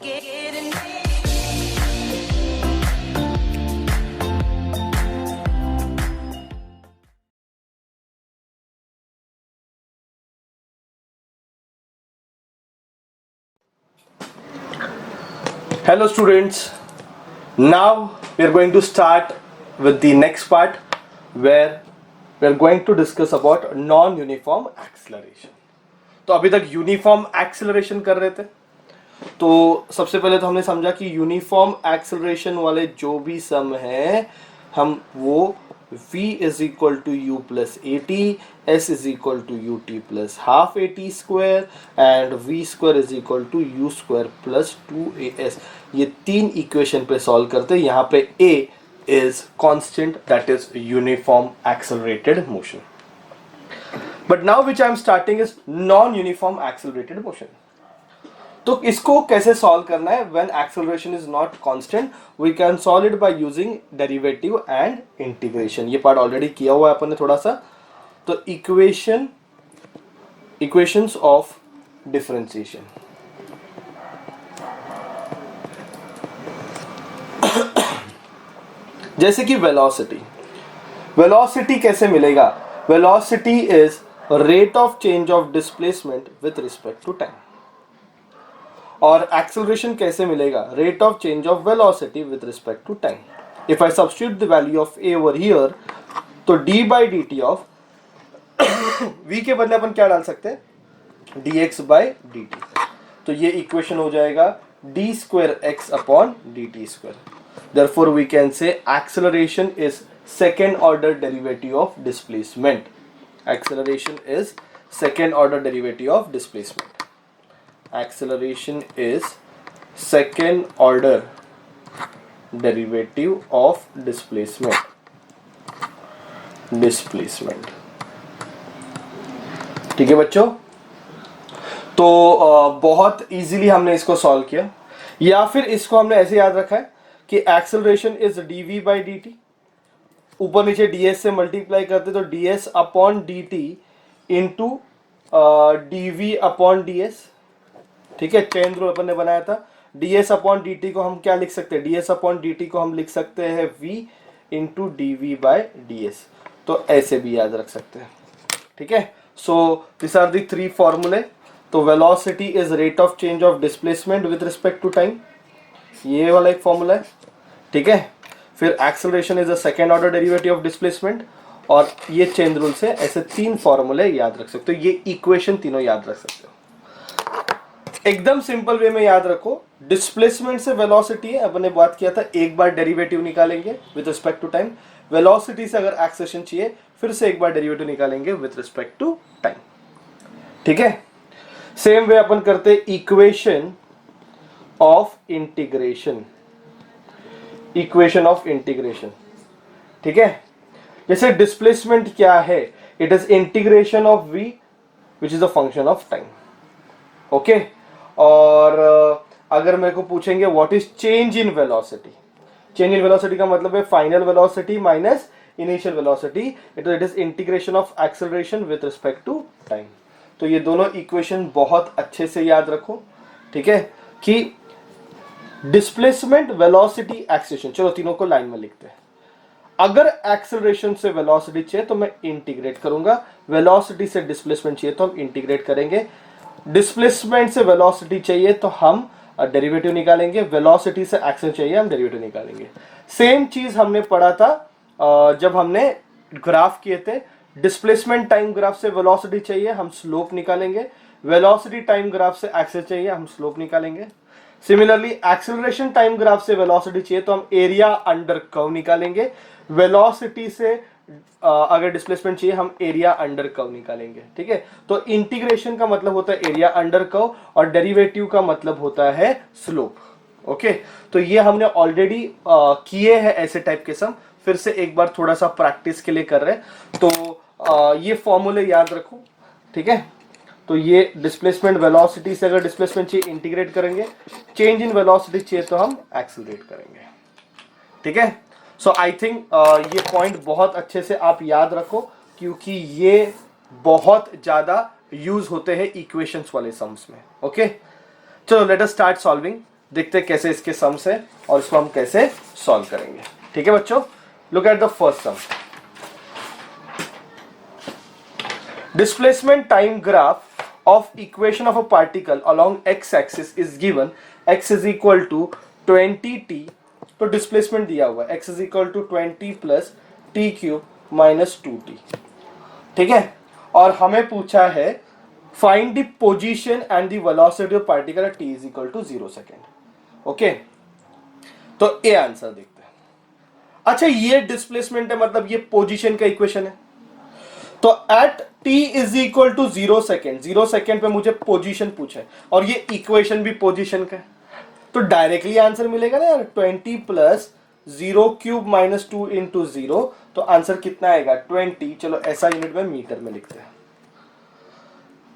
Hello students, now we are going to start with the next part where we are going to discuss about non-uniform acceleration. तो अभी तक uniform acceleration कर रहे थे. तो सबसे पहले तो हमने समझा कि यूनिफॉर्म एक्सेलरेशन वाले जो भी सम हैं हम वो v is equal to u plus at, s is equal to ut plus half at square and v square is equal to u square plus 2as, ये तीन इक्वेशन पे सॉल्व करते हैं. यहाँ पे a is constant, that is uniform accelerated motion. But now which I am starting is non-uniform accelerated motion. तो इसको कैसे सॉल्व करना है? When acceleration is not constant, we can solve it by using derivative and integration. ये part already किया हुआ है अपन ने थोड़ा सा. तो equations of differentiation. जैसे कि velocity कैसे मिलेगा? Velocity is rate of change of displacement with respect to time. और acceleration कैसे मिलेगा? Rate of change of velocity with respect to time. If I substitute the value of a over here, तो d by dt of v के बदले अपन क्या डाल सकते हैं? dx by dt. तो ये इक्वेशन हो जाएगा d square x upon dt square. Therefore we can say acceleration is second order derivative of displacement. Acceleration is second order derivative of displacement. Acceleration is second order derivative of displacement. ठीक है बच्चों? तो बहुत easily हमने इसको solve किया. या फिर इसको हमने ऐसे याद रखा है कि acceleration is dv by dt, ऊपर नीचे ds से मल्टीप्लाई करते तो ds upon dt into dv upon ds. ठीक है, चेन रूल अपन ने बनाया था. ds अपॉन dt को हम क्या लिख सकते हैं? ds अपॉन dt को हम लिख सकते हैं v into dv by ds. तो ऐसे भी याद रख सकते हैं. ठीक है, so this are the three formulae. तो velocity is rate of change of displacement with respect to time, ये वाला एक फॉर्मूला है. ठीक है, फिर acceleration is a second order derivative of displacement, और ये चेन रूल से ऐसे तीन फॉर्मूले याद रख सकते हो. ये इक्वेशन तीनों याद रख सकते हो. एकदम सिंपल वे में याद रखो, डिस्प्लेसमेंट से वेलोसिटी है, अपन ने बात किया था, एक बार डेरिवेटिव निकालेंगे with respect to time. Velocity से अगर एक्सेलरेशन चाहिए फिर से एक बार डेरिवेटिव निकालेंगे विद रिस्पेक्ट टू टाइम. ठीक है, सेम वे अपन करते इक्वेशन ऑफ इंटीग्रेशन. ठीक है, जैसे डिस्प्लेसमेंट क्या है? It is integration of v which is a function of time. Okay, और अगर मेरे को पूछेंगे what is change in velocity, change in velocity का मतलब है final velocity minus initial velocity. It is integration of acceleration with respect to time. तो ये दोनों इक्वेशन बहुत अच्छे से याद रखो. ठीक है, कि डिस्प्लेसमेंट, वेलोसिटी, एक्सेलरेशन, चलो तीनों को लाइन में लिखते हैं. अगर एक्सेलरेशन से वेलोसिटी चाहिए तो मैं इंटीग्रेट करूंगा, वेलोसिटी से डिस्प्लेसमेंट चाहिए तो हम इंटीग्रेट करेंगे, डिस्प्लेसमेंट से वेलोसिटी चाहिए तो हम डेरिवेटिव निकालेंगे, वेलोसिटी से एक्सेलरेशन चाहिए हम डेरिवेटिव निकालेंगे. सेम चीज हमने पढ़ा था जब हमने ग्राफ किए थे. डिस्प्लेसमेंट टाइम ग्राफ से वेलोसिटी चाहिए हम स्लोप निकालेंगे, वेलोसिटी टाइम ग्राफ से एक्सेलरेशन चाहिए हम स्लोप निकालेंगे. सिमिलरली एक्सेलरेशन टाइम ग्राफ से वेलोसिटी चाहिए तो हम एरिया अंडर कर्व निकालेंगे, वेलोसिटी से अगर डिस्प्लेसमेंट चाहिए हम एरिया अंडर कर्व निकालेंगे. ठीक है, तो इंटीग्रेशन का मतलब होता है एरिया अंडर कर्व और डेरिवेटिव का मतलब होता है स्लोप. ओके, तो ये हमने ऑलरेडी किए हैं ऐसे टाइप के सम. फिर से एक बार थोड़ा सा प्रैक्टिस के लिए कर रहे हैं. तो ये फॉर्मूले याद रखो. ठीक है, तो ये डिस्प्लेसमेंट, वेलोसिटी से अगर डिस्प्लेसमेंट चाहिए इंटीग्रेट करेंगे, चेंज इन वेलोसिटी चाहिए तो हम एक्सेलरेट करेंगे. ठीक है, सो आई थिंक ये पॉइंट बहुत अच्छे से आप याद रखो क्योंकि ये बहुत ज्यादा यूज होते हैं इक्वेशंस वाले सम्स में. ओके, चलो लेट अस स्टार्ट सॉल्विंग. देखते हैं कैसे इसके सम्स है और इसको हम कैसे सॉल्व करेंगे। ठीक है बच्चों, look at the first sum. Displacement time graph of equation of a particle along x axis is given, x is equal to 20t, तो डिस्प्लेसमेंट दिया हुआ है x is equal to 20 plus t cube minus 2t। ठीक है, और हमें पूछा है find the position and the velocity of particle at t is equal to 0 second। Okay, तो ए आंसर देखते हैं। अच्छा, ये डिस्प्लेसमेंट है मतलब ये पोजीशन का इक्वेशन है, तो at t is equal to 0 second, 0 second पे मुझे पोजीशन पूछा है और ये इक्वेशन भी पोजीशन का है, तो डायरेक्टली आंसर मिलेगा ना यार, 20 प्लस 0 क्यूब माइनस 2 इंटू 0, तो आंसर कितना आएगा 20। चलो ऐसा यूनिट में मीटर में लिखते हैं।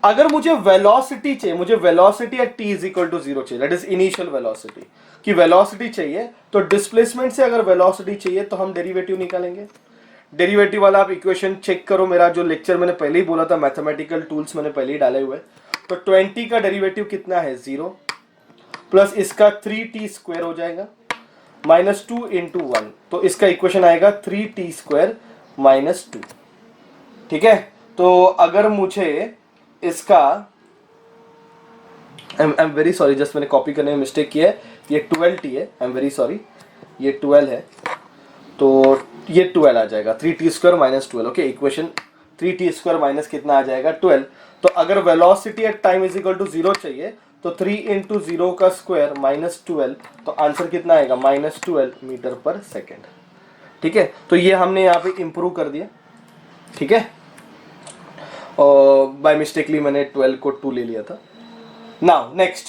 अगर मुझे वेलोसिटी चाहिए, मुझे velocity at t is equal to 0 चाहिए, दैट इज इनिशियल वेलोसिटी की वेलोसिटी चाहिए, तो डिस्प्लेसमेंट से अगर वेलोसिटी चाहिए तो हम डेरिवेटिव निकालेंगे। डेरिवेटिव वाला आप इक्वेशन चेक करो, मेरा जो लेक्चर मैंने पहले ही बोला था, मैथमेटिकल टूल्स मैंने पहले ही डाले हुए। तो 20 का डेरिवेटिव कितना है 0 प्लस इसका 3t स्क्वायर हो जाएगा माइनस 2 इंटू 1, तो इसका इक्वेशन आएगा 3t स्क्वायर माइनस 2। ठीक है, तो अगर मुझे इसका I am very sorry, just मैंने कॉपी करने में मिस्टेक किया है, ये 12t है, आई एम वेरी सॉरी, ये 12 है, तो ये 12 आ जाएगा, 3t square minus 12। Okay, equation 3t square minus कितना आ जाएगा 12। तो अगर velocity at time is equal to 0 चाहिए तो 3 इंटू 0 का स्क्वायर माइनस 12, तो आंसर कितना आएगा माइनस 12 मीटर पर सेकेंड। ठीक है, तो ये हमने यहाँ पे इंप्रूव कर दिया। ठीक है, और बाय मिस्टेकली मैंने 12 को 2 ले लिया था। Now next,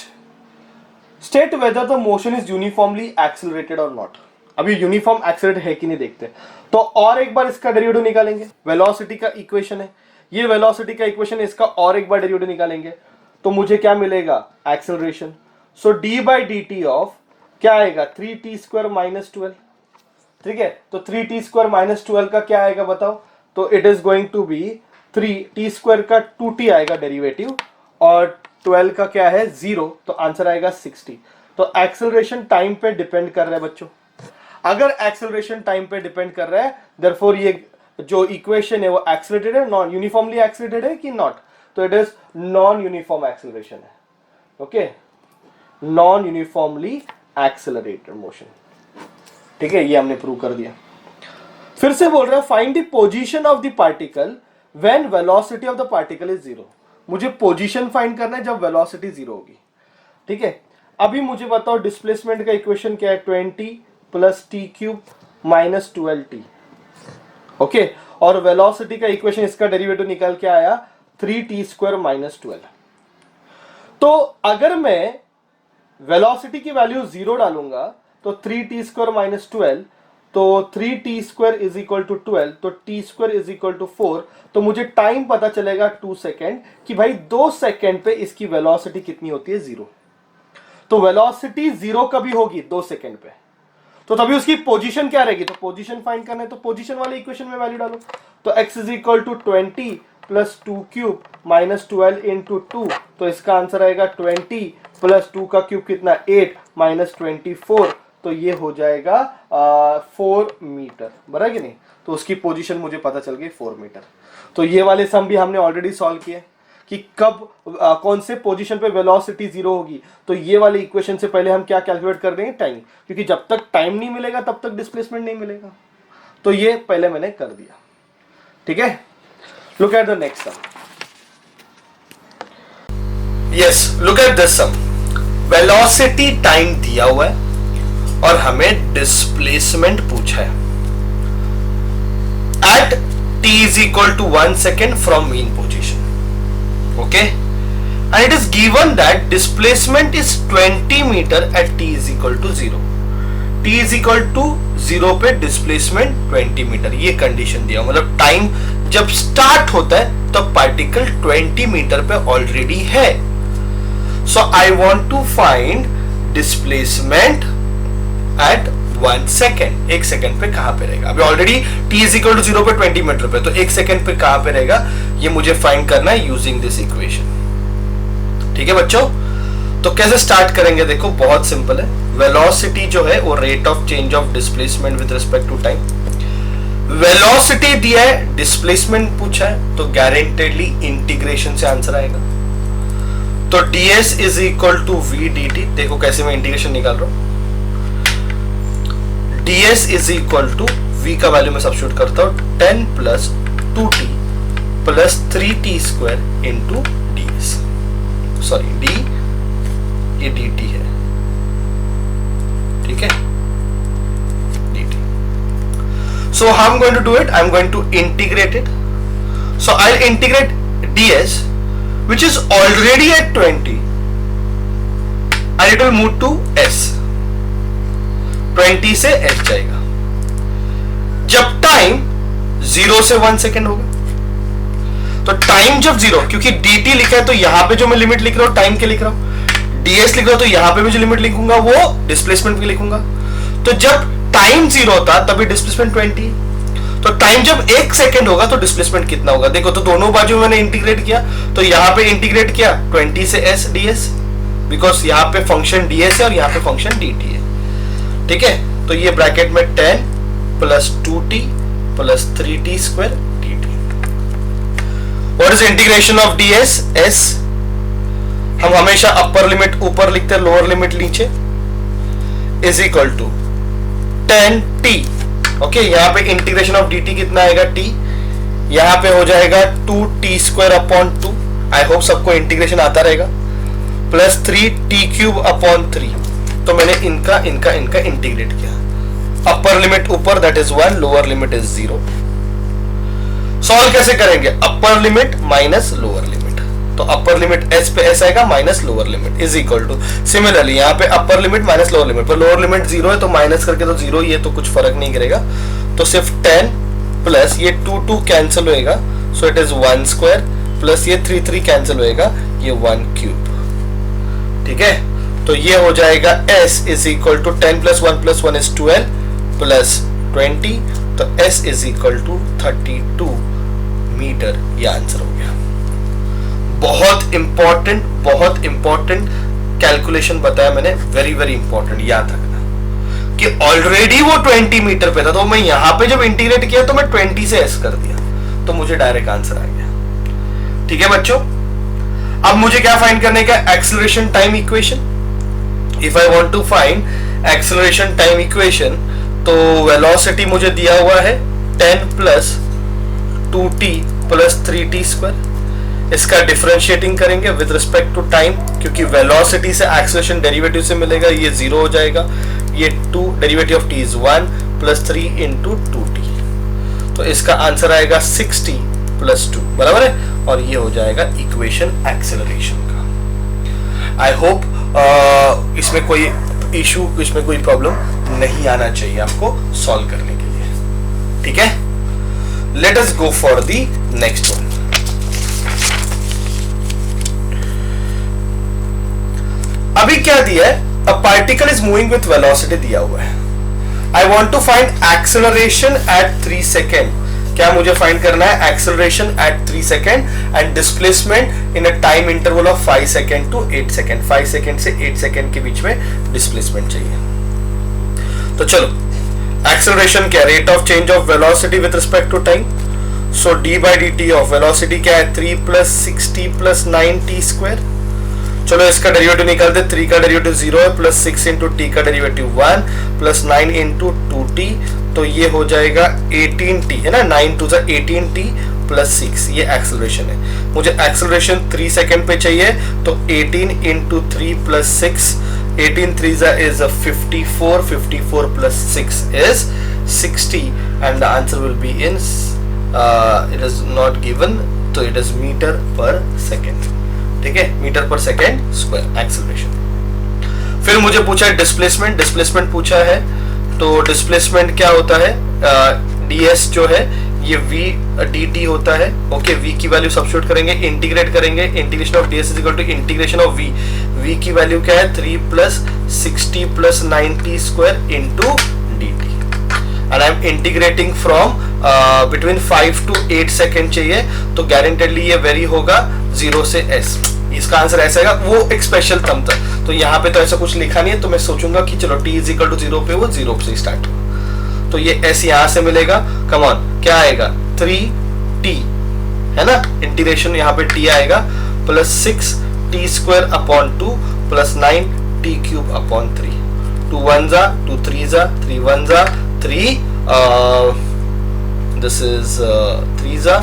state whether the motion is uniformly accelerated और नॉट। अभी यूनिफॉर्म एक्सेलरेट है कि नहीं देखते, तो और एक बार इसका डेरिवेटिव निकालेंगे। वेलोसिटी का इक्वेशन है ये, वेलोसिटी का इक्वेशन है, इसका और एक बार डेरिवेटिव निकालेंगे तो मुझे क्या मिलेगा acceleration. So d by d t of क्या आएगा 3t स्क्वायर माइनस 12। ठीक है, तो 3t स्क्वायर माइनस 12 का क्या आएगा बताओ, तो it is going to be 3t square का 2t आएगा डेरिवेटिव, और 12 का क्या है 0, तो आंसर आएगा 60। तो एक्सेलरेशन टाइम पे डिपेंड कर रहा है बच्चों। अगर एक्सेलरेशन टाइम पे डिपेंड कर रहा है, देयरफॉर ये जो इक्वेशन है वो एक्सेलरेटेड है, नॉन यूनिफॉर्मली एक्सेलरेटेड है कि नॉट, तो it is non uniform acceleration है। Okay, non uniformly accelerated motion. ठीक है, ये हमने प्रूव कर दिया। फिर से बोल रहा है find the position of the particle when velocity of the particle is 0। मुझे पोजीशन फाइंड करना है जब वेलोसिटी 0 होगी। ठीक है, अभी मुझे बताओ डिस्प्लेसमेंट का इक्वेशन क्या है, 20 plus T cube minus 12t। Okay, और वेलोसिटी का इक्वेशन इसका डेरिवेटिव निकल के आया 3t स्क्वायर माइनस 12। तो अगर मैं वेलोसिटी की वैल्यू 0 डालूंगा तो 3t स्क्वायर माइनस 12, तो 3t square is equal to 12, तो t square is equal to 4, तो मुझे टाइम पता चलेगा 2 सेकेंड कि भाई 2 सेकेंड पे इसकी वेलोसिटी कितनी होती है 0। तो वेलोसिटी 0 कभी होगी 2 सेकेंड पे, तो तभी उसकी पोजीशन क्या रहेगी, तो पोजीशन फाइंड करना है, तो पोजीशन वाले इक्वेशन में वैल्यू डालो। तो x is equal to 20 plus 2 cube minus 12 into 2, तो इसका आंसर आएगा 20 प्लस 2 का क्यूब कितना 8 माइनस 24, तो ये हो जाएगा 4 मीटर, बराबर कि नहीं। तो उसकी पोजीशन मुझे पता चल गई 4 मीटर। तो ये वाले सम भी हमने ऑलरेडी सॉल्व किए कि कब कौन से पोजीशन पे वेलोसिटी 0 होगी, तो ये वाले इक्वेशन से पहले हम क्या कैलकुलेट कर देंगे टाइम, क्योंकि जब तक टाइम नहीं मिलेगा तब तक डिस्प्लेसमेंट नहीं मिलेगा। तो ये पहले मैंने कर दिया। ठीक है, look at the next sum. Yes, look at this sum. Velocity time दिया हुआ है और हमें डिस्प्लेसमेंट पूछा है at t is equal to 1 second from mean position. Okay, and it is given that displacement is 20 meter at t is equal to 0. t is equal to 0 पे displacement 20 metre, ये condition दिया, मतलब time जब start होता है तो particle 20 metre पे already है। So I want to find displacement at 1 second. 1 second पे कहां पे रहेगा, अभी already t is equal to 0 पे 20 मीटर पे, तो 1 सेकेंड पे कहां पे रहेगा ये मुझे फाइंड करना है यूजिंग दिस इक्वेशन। ठीक है बच्चों, तो कैसे स्टार्ट करेंगे, देखो बहुत सिंपल है। वेलोसिटी जो है वो rate of change of displacement with respect to time. Velocity दिया है, डिस्प्लेसमेंट पूछा है, तो गारंटेडली इंटीग्रेशन से आंसर आएगा। तो ds is equal to v d t. देखो कैसे मैं इंटीग्रेशन निकाल रहा हूं। ds is equal to v का वैल्यू में सब्स्टिट्यूट करता हूं 10 plus 2t plus 3t square into ds। Sorry d ये dt है, ठीक है, dt। So how I'm going to do it? I'm going to integrate it. So I'll integrate ds, which is already at 20, and it will move to s. 20 से s जाएगा जब time 0 से 1 second होगा। तो time जब 0, क्योंकि dt लिखा है तो यहां पे जो मैं लिमिट लिख रहा हूं टाइम के लिख रहा हूं, ds लिख रहा हूं तो यहां पे भी जो लिमिट लिखूंगा वो डिस्प्लेसमेंट की लिखूंगा। तो जब टाइम 0 होता तभी डिस्प्लेसमेंट 20। तो टाइम जब 1 सेकेंड होगा तो डिस्प्लेसमेंट कितना होगा, देखो। तो दोनों बाजू मैंने इंटीग्रेट किया, तो यहां पे इंटीग्रेट किया 20 से s ds, बिकॉज यहां पे फंक्शन ds है और यहां पे फंक्शन dt है, ठीक है। तो ये ब्रैकेट में 10 plus 2t plus 3t square dt। What is integration of ds? s हम हमेशा अपर लिमिट ऊपर लिखते हैं, लोअर लिमिट नीचे, is equal to 10t। Okay, यहां पे इंटीग्रेशन ऑफ dt कितना आएगा t, यहां पे हो जाएगा 2t square upon 2। I hope सबको इंटीग्रेशन आता रहेगा, प्लस 3t क्यूब अपॉन 3। तो मैंने इनका इनका इनका इंटीग्रेट किया। अपर लिमिट ऊपर that is 1, lower limit is 0। Solve कैसे करेंगे? Upper limit minus lower limit. तो अपर लिमिट s पे s आएगा minus lower limit is equal to, similarly यहाँ पे upper limit minus lower limit, पर लोअर लिमिट 0 है तो माइनस करके तो 0 ही है, तो कुछ फर्क नहीं करेगा। तो सिर्फ 10 प्लस ये 2 कैंसिल होएगा, so it is 1 square, plus ये 3 कैंसिल होएगा, ये 1 क्यूब, ठीक है। तो ये हो जाएगा s is equal to 10 plus 1 plus 1 is 12 plus 20, तो s is equal to 32 metre. ये आंसर हो गया। बहुत इंपॉर्टेंट कैलकुलेशन बताया मैंने, वेरी वेरी इंपॉर्टेंट, याद रखना कि ऑलरेडी वो 20 मीटर पे था, तो मैं यहां पे जब इंटीग्रेट किया तो मैं 20 से s कर दिया, तो मुझे डायरेक्ट आंसर आ गया, ठीक है बच्चों। अब मुझे क्या फाइंड करने का? Acceleration time equation. If I want to find acceleration time equation, तो वेलोसिटी मुझे दिया हुआ है 10 plus 2t plus 3t square. इसका डिफरेंशिएटिंग करेंगे विद रिस्पेक्ट टू टाइम, क्योंकि वेलोसिटी से एक्सेलरेशन डेरिवेटिव से मिलेगा, ये 0 हो जाएगा। ये 2 derivative of t is 1 plus 3 into 2t। तो इसका आंसर आएगा 60 प्लस 2, बराबर है, और ये हो जाएगा इक्वेशन एक्सेलरेशन का। आई होप इसमें कोई इशू, इसमें कोई प्रॉब्लम नहीं आना चाहिए आपको सॉल्व करने के लिए, ठीक है। Let us go for the next one. अभी क्या दिया है? A particle is moving with velocity दिया हुआ है। I want to find acceleration at 3 second. क्या मुझे फाइंड करना है? Acceleration at 3 second and displacement in a time interval of 5 second to 8 second. 5 second से 8 सेकेंड के बीच में डिस्प्लेसमेंट चाहिए। तो चलो, एक्सेलरेशन क्या? Rate of change of velocity with respect to time. So d by d t of velocity क्या है? 3 plus 60 plus 9t square. चलो इसका डेरिवेटिव निकालते। 3 का डेरिवेटिव 0 है, प्लस 6 इंटू टी का डेरिवेटिव 1 प्लस 9 इंटू 2t, तो ये हो जाएगा 18t, है ना। 9 टू 18t प्लस 6, ये एक्सेलरेशन है। मुझे एक्सेलरेशन 3 सेकेंड पे चाहिए, तो 18 into 3 plus 6, 18 3 is 54, 54 plus 6 is 60, and the answer will be in it is not given, तो it is meter per second, ठीक है, मीटर पर सेकेंड स्क्वायर एक्सेलरेशन। फिर मुझे पूछा है डिस्प्लेसमेंट पूछा है। तो डिस्प्लेसमेंट क्या होता है? ds जो है ये v dt होता है। ओके, v की वैल्यू सब्स्टिट्यूट करेंगे, इंटीग्रेट करेंगे। Integration of ds is equal to integration of v की वैल्यू क्या है? 3 plus 60 plus 9t square into dt, and I am integrating from between 5 to 8 second चाहिए, तो गारंटेडली ये वेरी होगा 0 से s। इसका आंसर ऐसा आएगा, वो एक स्पेशल टर्म था। तो यहाँ पे तो ऐसा कुछ लिखा नहीं है, तो मैं सोचूंगा कि चलो t इज इक्वल टू 0 पे वो 0 से स्टार्ट हो, तो ये ऐसे यहाँ से मिलेगा। कम ऑन, क्या आएगा 3t है ना, इंटीग्रेशन यहाँ पे t आएगा plus 6t square upon 2 plus 9t cube upon 3। 2 1 जा 2 3 जा 3 1 जा 3, दिस इज 3 जा,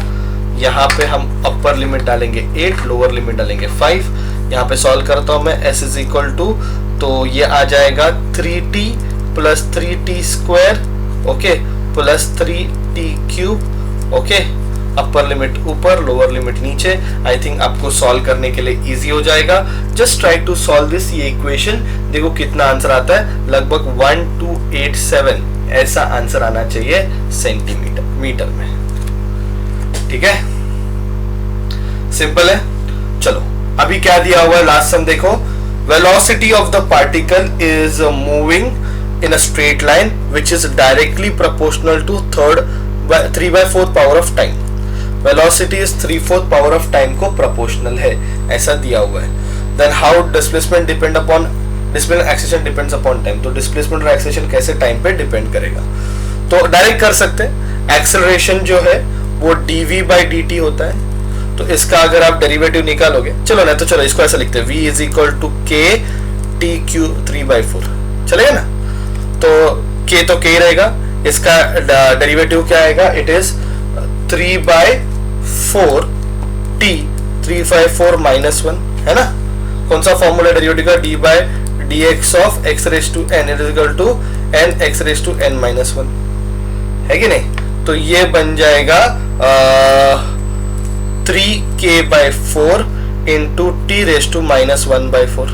यहाँ पे हम अपर लिमिट डालेंगे 8, लोअर लिमिट डालेंगे 5। यहाँ पे सॉल्व करता हूँ मैं, s इज इक्वल टू, तो ये आ जाएगा 3t plus 3t square, okay, plus 3t cube, okay, अपर लिमिट ऊपर लोअर लिमिट नीचे। आई थिंक आपको सॉल्व करने के लिए इजी हो जाएगा। Just try to solve this, ये इक्वेशन देखो कितना आंसर आता है, लगभग 1287 ऐसा आंसर आना चाहिए सेंटीमीटर मीटर में। ठीक है, सिंपल है। चलो अभी क्या दिया हुआ है लास्ट सम देखो, velocity of the particle is moving in a straight line which is directly proportional to 3/4 power of time. Velocity is 3/4 power of time को प्रोपोर्शनल है, ऐसा दिया हुआ है। Then how displacement depend upon, displacement acceleration depends upon time. तो displacement और acceleration कैसे time पे डिपेंड करेगा, तो डायरेक्ट कर सकते हैं। एक्सेलरेशन जो है वो dv by dt होता है, तो इसका अगर आप डेरिवेटिव निकालोगे, चलो ना, तो चलो इसको ऐसा लिखते हैं, v is equal to k t q 3/4, चलेगा ना। तो k तो k रहेगा, इसका डेरिवेटिव क्या आएगा, इट इज 3/4 t 3/4 माइनस 1, है ना। कौन सा फॉर्मूला डेरिवेटिव का, d by dx of x raised to n is equal to n x raised to n minus 1, है कि नहीं। तो ये बन जाएगा 3k/4 into t rest to -1/4।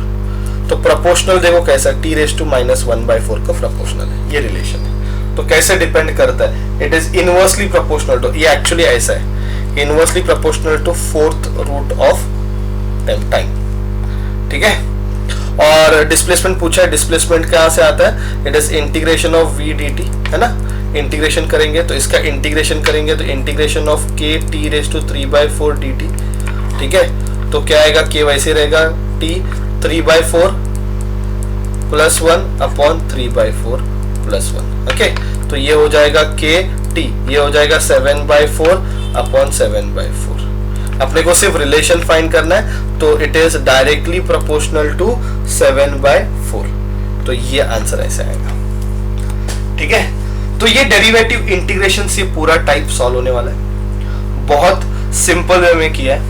तो प्रोपोर्शनल देखो कैसा, t रेस्ट टू -1/4 का प्रोपोर्शनल है, ये रिलेशन है। तो कैसे डिपेंड करता है, it is inversely proportional to, ये एक्चुअली ऐसा है, inversely proportional to 4th root of time. ठीक है, और डिस्प्लेसमेंट पूछा है, डिस्प्लेसमेंट कहाँ से आता है, it is integration of v dt, है ना। इंटीग्रेशन करेंगे तो इसका इंटीग्रेशन करेंगे तो integration of k t raise to 3/4 dt। ठीक है, तो क्या आएगा, k वैसे रहेगा, t 3/4 plus 1 upon 3/4 plus 1, okay. तो ये हो जाएगा k t, ये हो जाएगा 7/4 अपॉन 7/4। अपने को सिर्फ रिलेशन फाइंड करना है, तो it is directly proportional to 7/4। तो ये आंसर ऐसे आएगा। ठीक है, तो ये डेरिवेटिव इंटीग्रेशन से पूरा टाइप सॉल्व होने वाला है, बहुत सिंपल वे में किया है।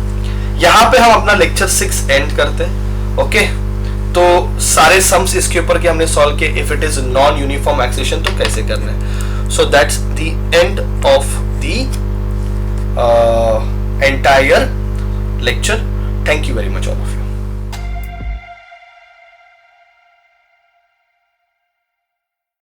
यहाँ पे हम अपना लेक्चर 6 एंड करते हैं, ओके। तो सारे सम्स इसके ऊपर के हमने सॉल्व किए, if it is non uniform acceleration तो कैसे करना है। So that's the end of the entire lecture. Thank you very much all of you.